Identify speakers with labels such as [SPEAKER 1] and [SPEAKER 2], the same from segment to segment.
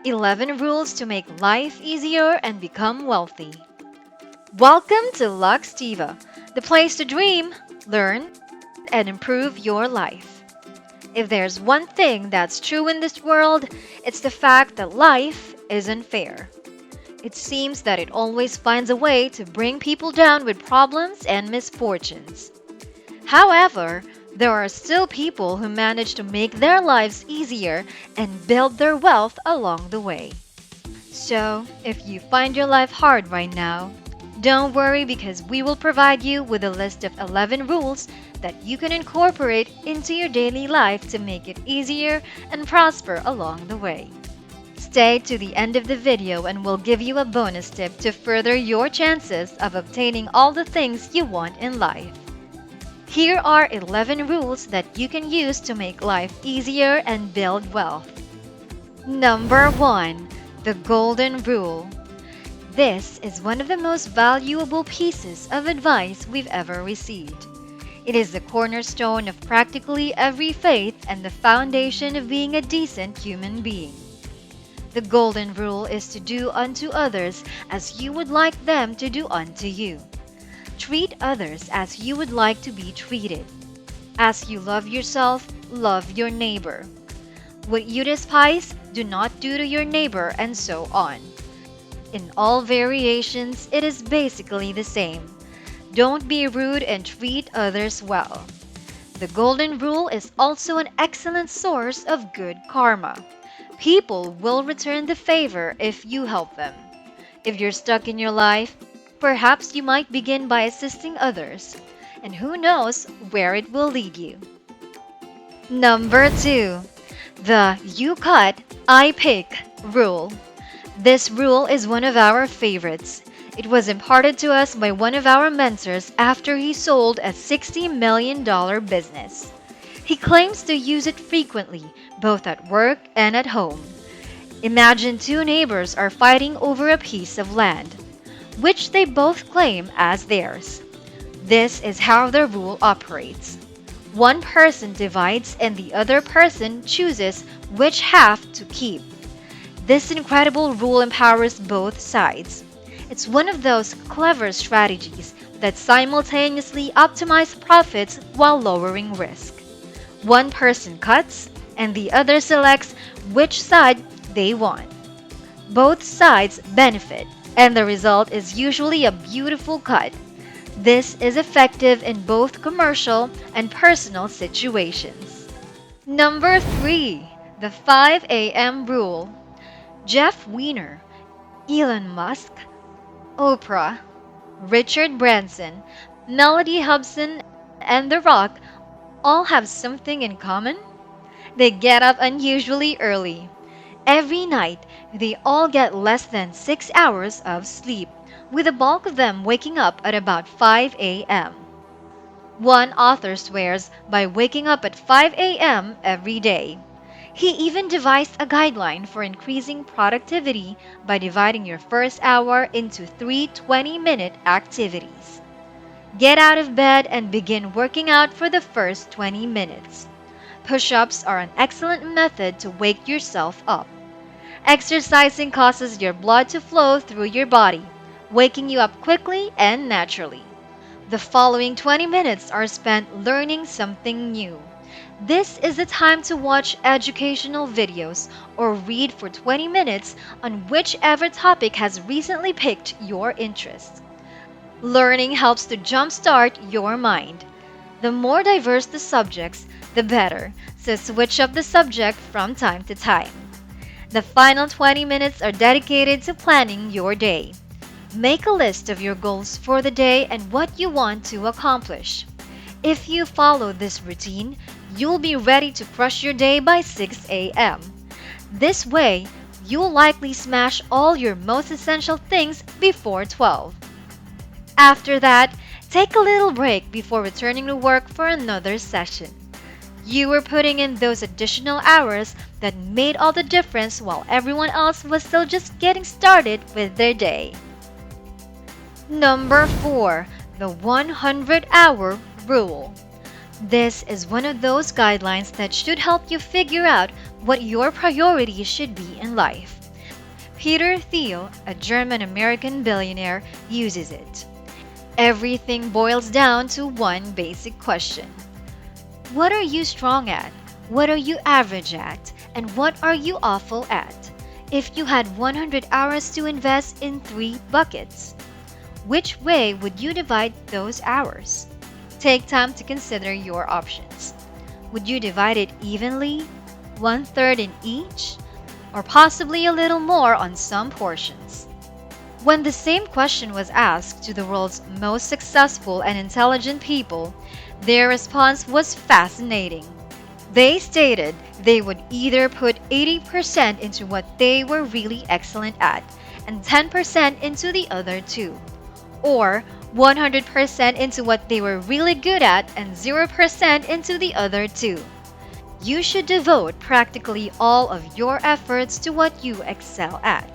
[SPEAKER 1] 11 Rules to Make Life Easier and Become Wealthy. Welcome to Luxtiva, the place to dream, learn, and improve your life. If there's one thing that's true in this world, it's the fact that life isn't fair. It seems that it always finds a way to bring people down with problems and misfortunes. However, there are still people who manage to make their lives easier and build their wealth along the way. So, if you find your life hard right now, don't worry because we will provide you with a list of 11 rules that you can incorporate into your daily life to make it easier and prosper along the way. Stay to the end of the video and we'll give you a bonus tip to further your chances of obtaining all the things you want in life. Here are 11 rules that you can use to make life easier and build wealth. Number 1. The Golden Rule. This is one of the most valuable pieces of advice we've ever received. It is the cornerstone of practically every faith and the foundation of being a decent human being. The Golden Rule is to do unto others as you would like them to do unto you. Treat others as you would like to be treated. As you love yourself, love your neighbor. What you despise, do not do to your neighbor, and so on. In all variations, it is basically the same. Don't be rude and treat others well. The Golden Rule is also an excellent source of good karma. People will return the favor if you help them. If you're stuck in your life, perhaps you might begin by assisting others, and who knows where it will lead you. Number 2. The You Cut, I Pick rule. This rule is one of our favorites. It was imparted to us by one of our mentors after he sold a $60 million business. He claims to use it frequently, both at work and at home. Imagine two neighbors are fighting over a piece of land, which they both claim as theirs. This is how the rule operates. One person divides and the other person chooses which half to keep. This incredible rule empowers both sides. It's one of those clever strategies that simultaneously optimize profits while lowering risk. One person cuts and the other selects which side they want. Both sides benefit, and the result is usually a beautiful cut. This is effective in both commercial and personal situations. Number 3. The 5 a.m. rule. Jeff Weiner, Elon Musk, Oprah, Richard Branson, Melody Hobson, and The Rock all have something in common. They get up unusually early. Every night, they all get less than 6 hours of sleep, with the bulk of them waking up at about 5 a.m. One author swears by waking up at 5 a.m. every day. He even devised a guideline for increasing productivity by dividing your first hour into 3 20-minute activities. Get out of bed and begin working out for the first 20 minutes. Push-ups are an excellent method to wake yourself up. Exercising causes your blood to flow through your body, waking you up quickly and naturally. The following 20 minutes are spent learning something new. This is the time to watch educational videos or read for 20 minutes on whichever topic has recently piqued your interest. Learning helps to jumpstart your mind. The more diverse the subjects, the better, so switch up the subject from time to time. The final 20 minutes are dedicated to planning your day. Make a list of your goals for the day and what you want to accomplish. If you follow this routine, you'll be ready to crush your day by 6 a.m. This way, you'll likely smash all your most essential things before 12. After that, take a little break before returning to work for another session. You were putting in those additional hours that made all the difference while everyone else was still just getting started with their day. Number 4. The 100-hour rule. This is one of those guidelines that should help you figure out what your priorities should be in life. Peter Thiel, a German American billionaire, uses it. Everything boils down to one basic question: what are you strong at? What are you average at? And what are you awful at? If you had 100 hours to invest in three buckets, which way would you divide those hours? Take time to consider your options. Would you divide it evenly, one third in each, or possibly a little more on some portions? When the same question was asked to the world's most successful and intelligent people, their response was fascinating. They stated they would either put 80% into what they were really excellent at and 10% into the other two, or 100% into what they were really good at and 0% into the other two. You should devote practically all of your efforts to what you excel at.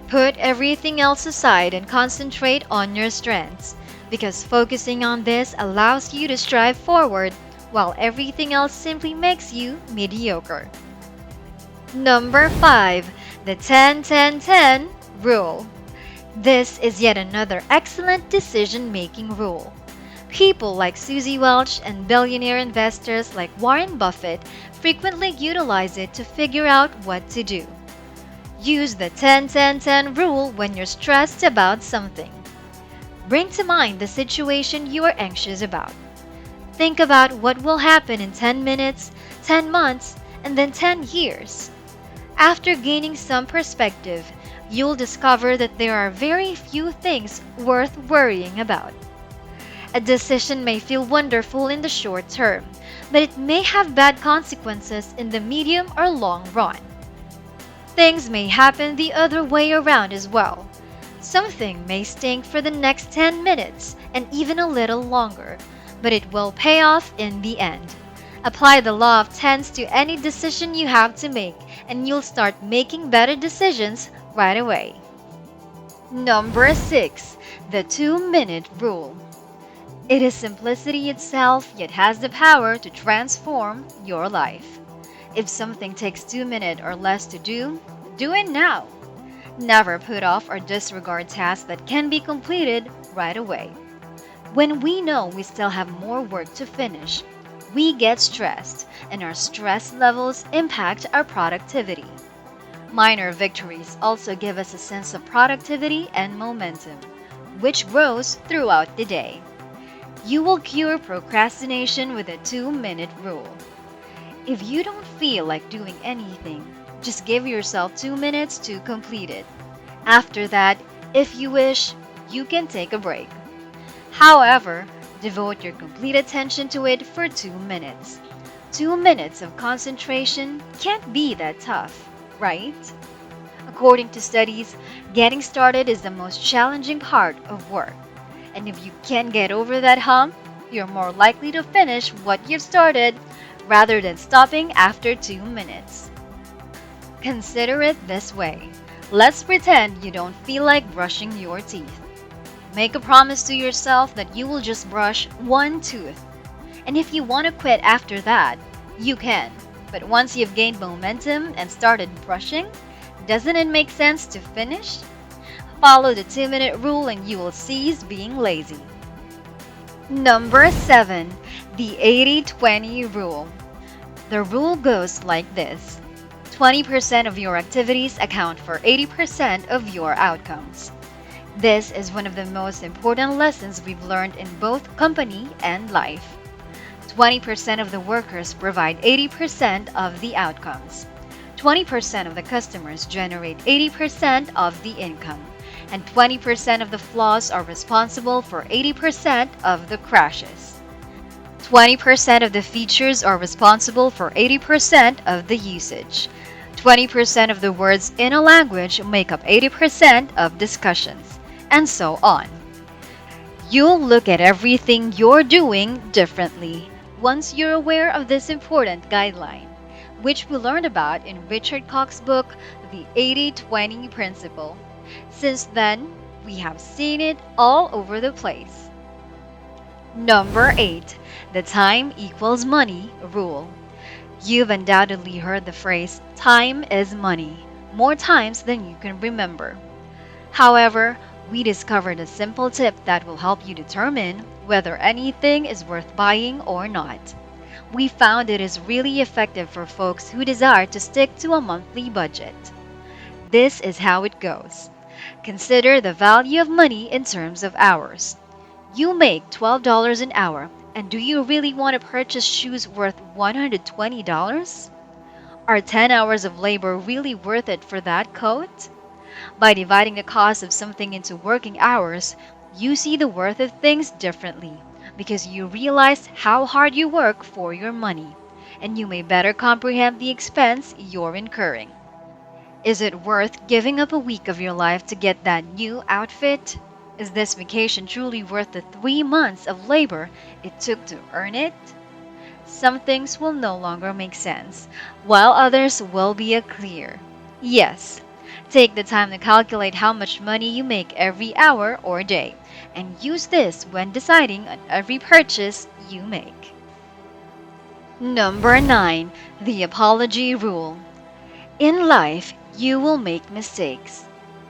[SPEAKER 1] Put everything else aside and concentrate on your strengths, because focusing on this allows you to strive forward while everything else simply makes you mediocre. Number 5. The 10-10-10 rule. This is yet another excellent decision-making rule. People like Susie Welch and billionaire investors like Warren Buffett frequently utilize it to figure out what to do. Use the 10-10-10 rule when you're stressed about something. Bring to mind the situation you are anxious about. Think about what will happen in 10 minutes, 10 months, and then 10 years. After gaining some perspective, you'll discover that there are very few things worth worrying about. A decision may feel wonderful in the short term, but it may have bad consequences in the medium or long run. Things may happen the other way around as well. Something may stink for the next 10 minutes and even a little longer, but it will pay off in the end. Apply the law of tens to any decision you have to make, and you'll start making better decisions right away. Number 6. The 2-minute rule. It is simplicity itself, yet has the power to transform your life. If something takes 2 minutes or less to do, do it now. Never put off or disregard tasks that can be completed right away. When we know we still have more work to finish, we get stressed, and our stress levels impact our productivity. Minor victories also give us a sense of productivity and momentum, which grows throughout the day. You will cure procrastination with a 2-minute rule. If you don't feel like doing anything, just give yourself 2 minutes to complete it. After that, if you wish, you can take a break. However, devote your complete attention to it for 2 minutes. 2 minutes of concentration can't be that tough, right? According to studies, getting started is the most challenging part of work. And if you can get over that hump, you're more likely to finish what you've started rather than stopping after 2 minutes. Consider it this way. Let's pretend you don't feel like brushing your teeth. Make a promise to yourself that you will just brush one tooth. And if you want to quit after that, you can. But once you've gained momentum and started brushing, doesn't it make sense to finish? Follow the 2-minute rule and you will cease being lazy. Number 7. The 80-20 rule. The rule goes like this. 20% of your activities account for 80% of your outcomes. This is one of the most important lessons we've learned in both company and life. 20% of the workers provide 80% of the outcomes. 20% of the customers generate 80% of the income. And 20% of the flaws are responsible for 80% of the crashes. 20% of the features are responsible for 80% of the usage. 20% of the words in a language make up 80% of discussions, and so on. You'll look at everything you're doing differently once you're aware of this important guideline, which we learned about in Richard Koch's book, The 80-20 Principle. Since then, we have seen it all over the place. Number 8. The time equals money rule. You've undoubtedly heard the phrase, time is money. more times than you can remember. However, we discovered a simple tip that will help you determine whether anything is worth buying or not. We found it is really effective for folks who desire to stick to a monthly budget. This is how it goes. Consider the value of money in terms of hours. You make $12 an hour, and do you really want to purchase shoes worth $120? Are 10 hours of labor really worth it for that coat? By dividing the cost of something into working hours, you see the worth of things differently because you realize how hard you work for your money, and you may better comprehend the expense you're incurring. Is it worth giving up a week of your life to get that new outfit? Is this vacation truly worth the 3 months of labor it took to earn it? Some things will no longer make sense, while others will be a clear yes. Take the time to calculate how much money you make every hour or day, and use this when deciding on every purchase you make. Number 9. The Apology Rule. In life, you will make mistakes.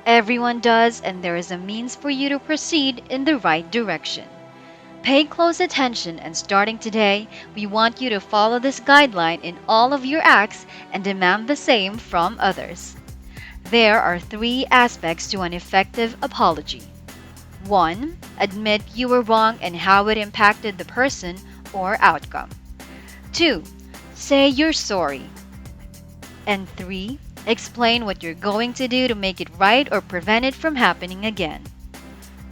[SPEAKER 1] Everyone does, and there is a means for you to proceed in the right direction. Pay close attention, and starting today, we want you to follow this guideline in all of your acts and demand the same from others. There are 3 aspects to an effective apology. 1. Admit you were wrong and how it impacted the person or outcome. 2. Say you're sorry. And 3. Explain what you're going to do to make it right or prevent it from happening again.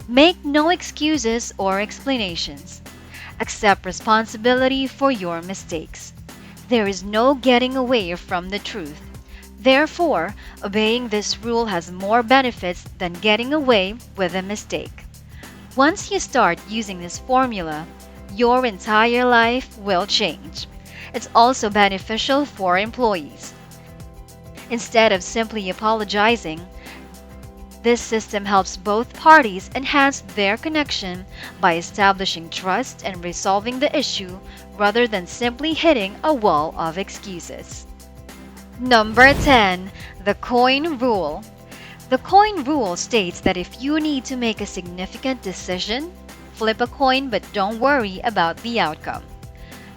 [SPEAKER 1] Make no excuses or explanations. Accept responsibility for your mistakes. There is no getting away from the truth. Therefore, obeying this rule has more benefits than getting away with a mistake. Once you start using this formula, your entire life will change. It's also beneficial for employees. Instead of simply apologizing, this system helps both parties enhance their connection by establishing trust and resolving the issue rather than simply hitting a wall of excuses. Number 10. The Coin Rule. The coin rule states that if you need to make a significant decision, flip a coin but don't worry about the outcome.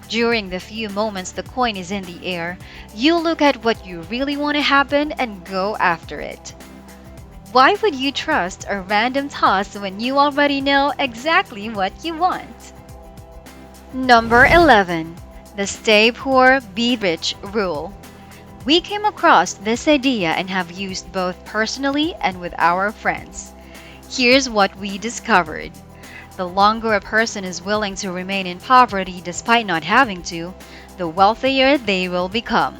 [SPEAKER 1] During the few moments the coin is in the air, you look at what you really want to happen and go after it. Why would you trust a random toss when you already know exactly what you want? Number 11. The Stay Poor, Be Rich Rule. We came across this idea and have used both personally and with our friends. Here's what we discovered. The longer a person is willing to remain in poverty despite not having to, the wealthier they will become.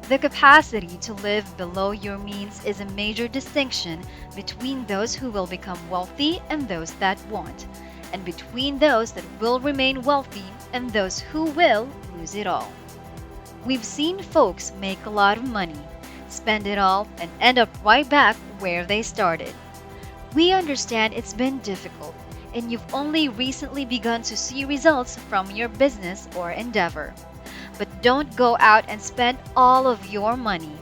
[SPEAKER 1] The capacity to live below your means is a major distinction between those who will become wealthy and those that won't, and between those that will remain wealthy and those who will lose it all. We've seen folks make a lot of money, spend it all, and end up right back where they started. We understand it's been difficult, and you've only recently begun to see results from your business or endeavor. But don't go out and spend all of your money.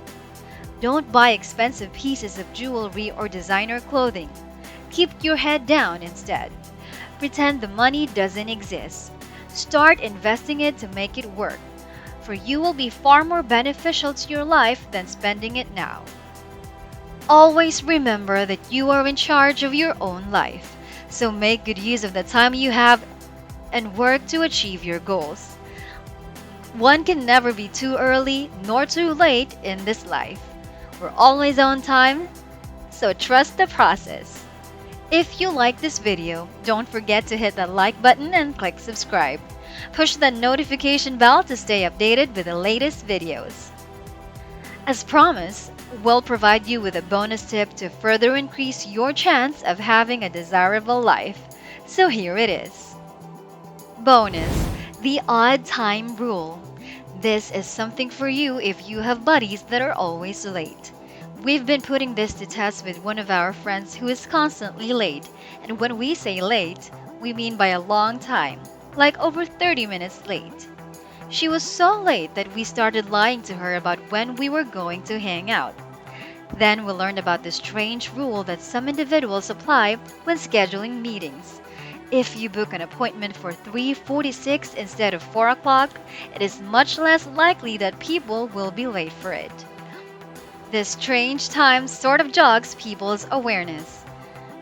[SPEAKER 1] Don't buy expensive pieces of jewelry or designer clothing. Keep your head down instead. Pretend the money doesn't exist. Start investing it to make it work, for you will be far more beneficial to your life than spending it now. Always remember that you are in charge of your own life, so make good use of the time you have and work to achieve your goals. One can never be too early nor too late in this life. We're always on time, so trust the process. If you like this video, don't forget to hit that like button and click subscribe. Push the notification bell to stay updated with the latest videos. As promised, we'll provide you with a bonus tip to further increase your chance of having a desirable life. So here it is. Bonus: the odd time rule. This is something for you if you have buddies that are always late. We've been putting this to test with one of our friends who is constantly late, and when we say late, we mean by a long time, like over 30 minutes late. She was so late that we started lying to her about when we were going to hang out. Then we learned about the strange rule that some individuals apply when scheduling meetings. If you book an appointment for 3:46 instead of 4 o'clock, it is much less likely that people will be late for it. This strange time sort of jogs people's awareness.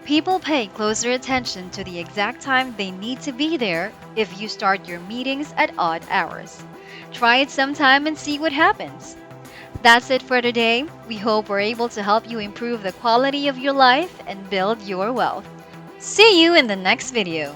[SPEAKER 1] People pay closer attention to the exact time they need to be there if you start your meetings at odd hours. Try it sometime and see what happens. That's it for today. We hope we're able to help you improve the quality of your life and build your wealth. See you in the next video.